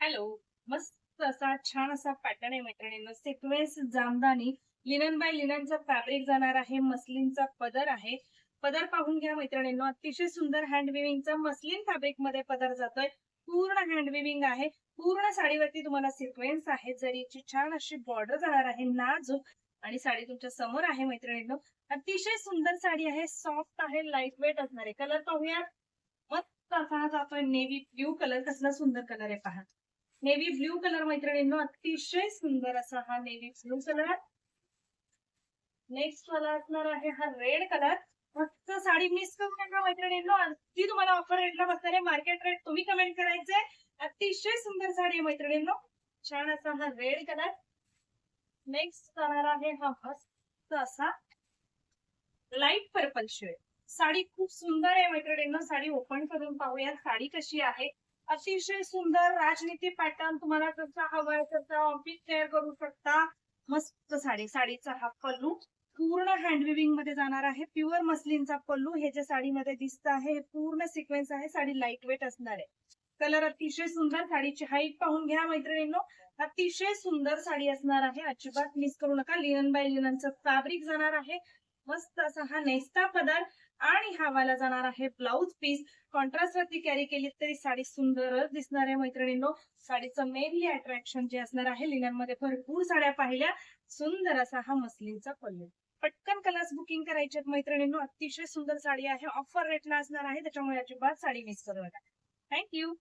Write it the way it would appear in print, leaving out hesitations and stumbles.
Hello. मस्त असा छान असा पॅटर्न आहे मैत्रिणींनो. सिक्वेन्स जामदानी लिनन बाय लिननचं फॅब्रिक जाणार आहे. मस्लिनचा पदर आहे. पदर पाहून घ्या मैत्रिणींनो. अतिशय सुंदर हँड विविंगचा मस्लिन फॅब्रिक मध्ये पदर जातोय. पूर्ण हँड विविंग आहे. पूर्ण साडीवरती तुम्हाला सिक्वेन्स आहे. जरीची छान अशी बॉर्डर जाणार आहे नाजूक आणि साडी तुमच्या समोर आहे मैत्रिणींनो. अतिशय सुंदर साडी आहे. सॉफ्ट आहे, लाईट वेट असणार आहे. कलर पाहूया. मस्त असा हा जातोय नेव्ही ब्ल्यू कलर. कसला सुंदर कलर आहे पहा. नेव्ही ब्ल्यू कलर मैत्रिणींनो. अतिशय सुंदर असा हा नेव्ही ब्ल्यू कलर. नेक्स्ट वाला असणार आहे हा रेड कलर. मस्त साडी मिस करू नका मैत्रिणींनो. ती तुम्हाला ऑफर रेटला बसणार आहे. मार्केट रेट तुम्ही कमेंट करायचंय. अतिशय सुंदर साडी आहे मैत्रिणींनो. छान असा हा रेड कलर. नेक्स्ट जाणार आहे हा मस्त असा लाईट पर्पल शेड. साडी खूप सुंदर आहे मैत्रिणींनो. साडी ओपन करून पाहूया साडी कशी आहे. अतिशय सुंदर राजनीती पॅटर्न. तुम्हाला जसा हवाय तसा ऑफिस शेअर करू शकता. मस्त साडी. साडीचा हा पल्लू पूर्ण हँड विविंग मध्ये जाणार आहे. प्युअर मस्लिनचा पल्लू हे जे साडीमध्ये दिसत आहे हे पूर्ण सिक्वेन्स आहे. साडी लाईट वेट असणार आहे. कलर अतिशय सुंदर. साडीची हाईट पाहून घ्या मैत्रिणींनो. अतिशय सुंदर साडी असणार आहे. अजिबात मिस करू नका. लिनन बाय लिननचं फॅब्रिक जाणार आहे. मस्त असा हा नेस्ता पदर आणि हा वाला जाणार आहे ब्लाउज पीस. कॉन्ट्रास्ट वरती कॅरी केली तरी साडी सुंदरच दिसणार आहे मैत्रिणींनो. साडीचं मेनली अट्रॅक्शन जे असणार आहे, लिनन मध्ये भरपूर साड्या पाहिल्या. सुंदर असा हा मस्लिनचा पल्लू. पटकन कलर्स बुकिंग करायचे मैत्रिणींनो. अतिशय सुंदर साडी आहे. ऑफर रेटला असणार आहे, त्याच्यामुळे अजिबात साडी मिस करू नका. थँक्यू.